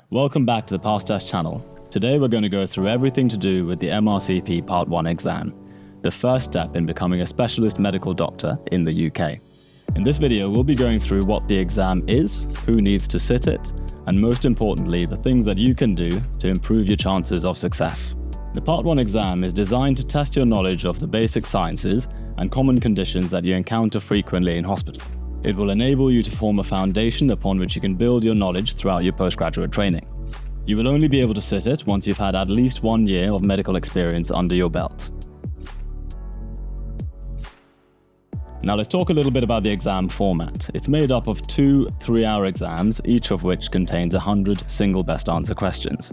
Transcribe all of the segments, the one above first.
Welcome back to the Pastest channel. Today we're going to go through everything to do with the MRCP Part 1 exam, the first step in becoming a specialist medical doctor in the UK. In this video we'll be going through what the exam is, who needs to sit it, and most importantly the things that you can do to improve your chances of success. The Part 1 exam is designed to test your knowledge of the basic sciences and common conditions that you encounter frequently in hospital. It will enable you to form a foundation upon which you can build your knowledge throughout your postgraduate training. You will only be able to sit it once you've had at least 1 year of medical experience under your belt. Now let's talk a little bit about the exam format. It's made up of 2 3-hour exams, each of which contains 100 single best answer questions.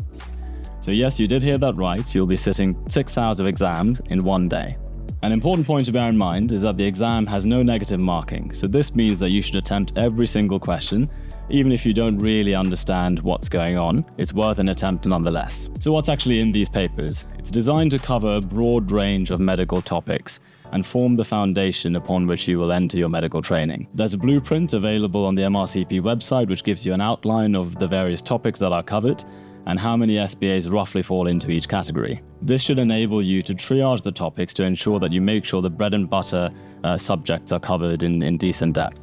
So yes, you did hear that right, you'll be sitting 6 hours of exams in 1 day. An important point to bear in mind is that the exam has no negative marking, so this means that you should attempt every single question. Even if you don't really understand what's going on, it's worth an attempt nonetheless. So what's actually in these papers? It's designed to cover a broad range of medical topics and form the foundation upon which you will enter your medical training. There's a blueprint available on the MRCP website which gives you an outline of the various topics that are covered and how many SBAs roughly fall into each category. This should enable you to triage the topics to ensure that you make sure the bread and butter subjects are covered in decent depth.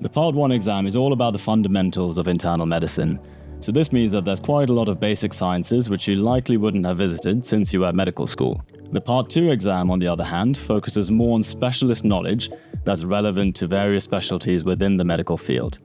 The Part 1 exam is all about the fundamentals of internal medicine. So this means that there's quite a lot of basic sciences which you likely wouldn't have visited since you were at medical school. The Part 2 exam, on the other hand, focuses more on specialist knowledge that's relevant to various specialties within the medical field.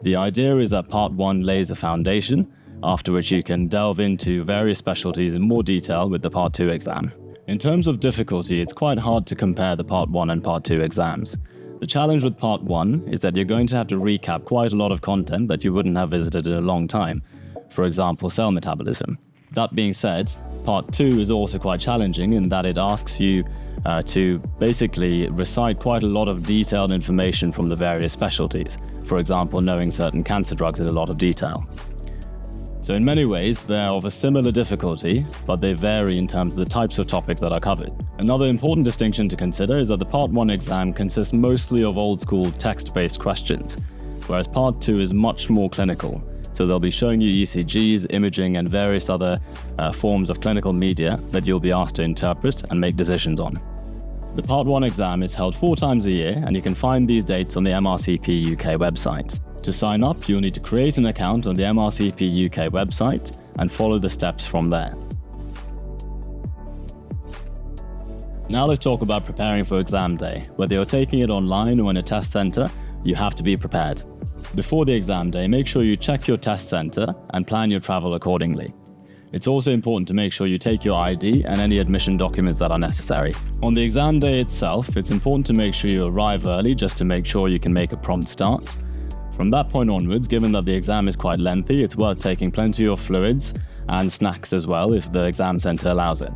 The idea is that Part 1 lays a foundation, after which you can delve into various specialties in more detail with the Part 2 exam. In terms of difficulty, it's quite hard to compare the Part 1 and Part 2 exams. The challenge with Part 1 is that you're going to have to recap quite a lot of content that you wouldn't have visited in a long time, for example cell metabolism. That being said, Part 2 is also quite challenging in that it asks you to basically recite quite a lot of detailed information from the various specialties, for example knowing certain cancer drugs in a lot of detail. So in many ways they're of a similar difficulty, but they vary in terms of the types of topics that are covered. Another important distinction to consider is that the Part 1 exam consists mostly of old-school text-based questions, whereas Part 2 is much more clinical. So they'll be showing you ECGs, imaging, and various other forms of clinical media that you'll be asked to interpret and make decisions on. The Part 1 exam is held 4 times a year, and you can find these dates on the MRCP UK website. To sign up, you'll need to create an account on the MRCP UK website and follow the steps from there. Now let's talk about preparing for exam day. Whether you're taking it online or in a test centre, you have to be prepared. Before the exam day, make sure you check your test centre and plan your travel accordingly. It's also important to make sure you take your ID and any admission documents that are necessary. On the exam day itself, it's important to make sure you arrive early just to make sure you can make a prompt start. From that point onwards, given that the exam is quite lengthy, it's worth taking plenty of fluids and snacks as well if the exam centre allows it.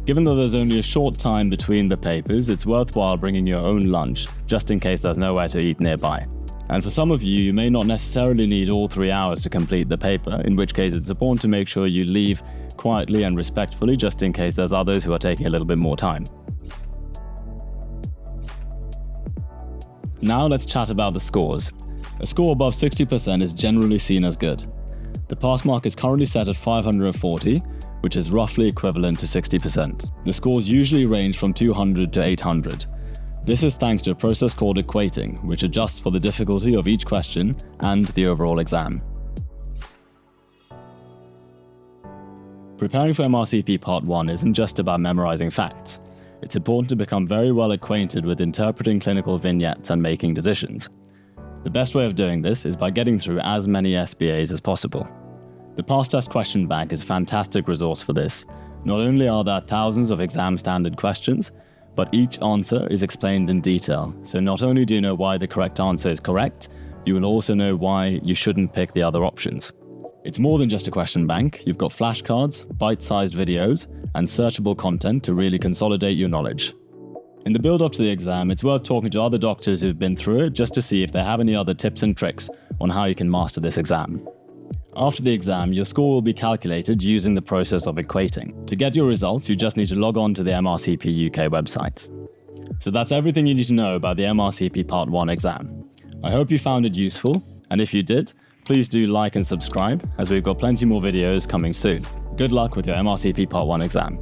Given that there's only a short time between the papers, it's worthwhile bringing your own lunch, just in case there's nowhere to eat nearby. And for some of you, you may not necessarily need all 3 hours to complete the paper, in which case it's important to make sure you leave quietly and respectfully, just in case there's others who are taking a little bit more time. Now let's chat about the scores. A score above 60% is generally seen as good. The pass mark is currently set at 540, which is roughly equivalent to 60%. The scores usually range from 200 to 800. This is thanks to a process called equating, which adjusts for the difficulty of each question and the overall exam. Preparing for MRCP Part 1 isn't just about memorizing facts. It's important to become very well acquainted with interpreting clinical vignettes and making decisions. The best way of doing this is by getting through as many SBAs as possible. The Pastest question bank is a fantastic resource for this. Not only are there thousands of exam standard questions, but each answer is explained in detail. So not only do you know why the correct answer is correct, you will also know why you shouldn't pick the other options. It's more than just a question bank. You've got flashcards, bite-sized videos, and searchable content to really consolidate your knowledge. In the build-up to the exam, it's worth talking to other doctors who've been through it just to see if they have any other tips and tricks on how you can master this exam. After the exam, your score will be calculated using the process of equating. To get your results, you just need to log on to the MRCP UK website. So that's everything you need to know about the MRCP Part 1 exam. I hope you found it useful, And if you did, please do like and subscribe, as we've got plenty more videos coming soon. Good luck with your MRCP Part 1 exam.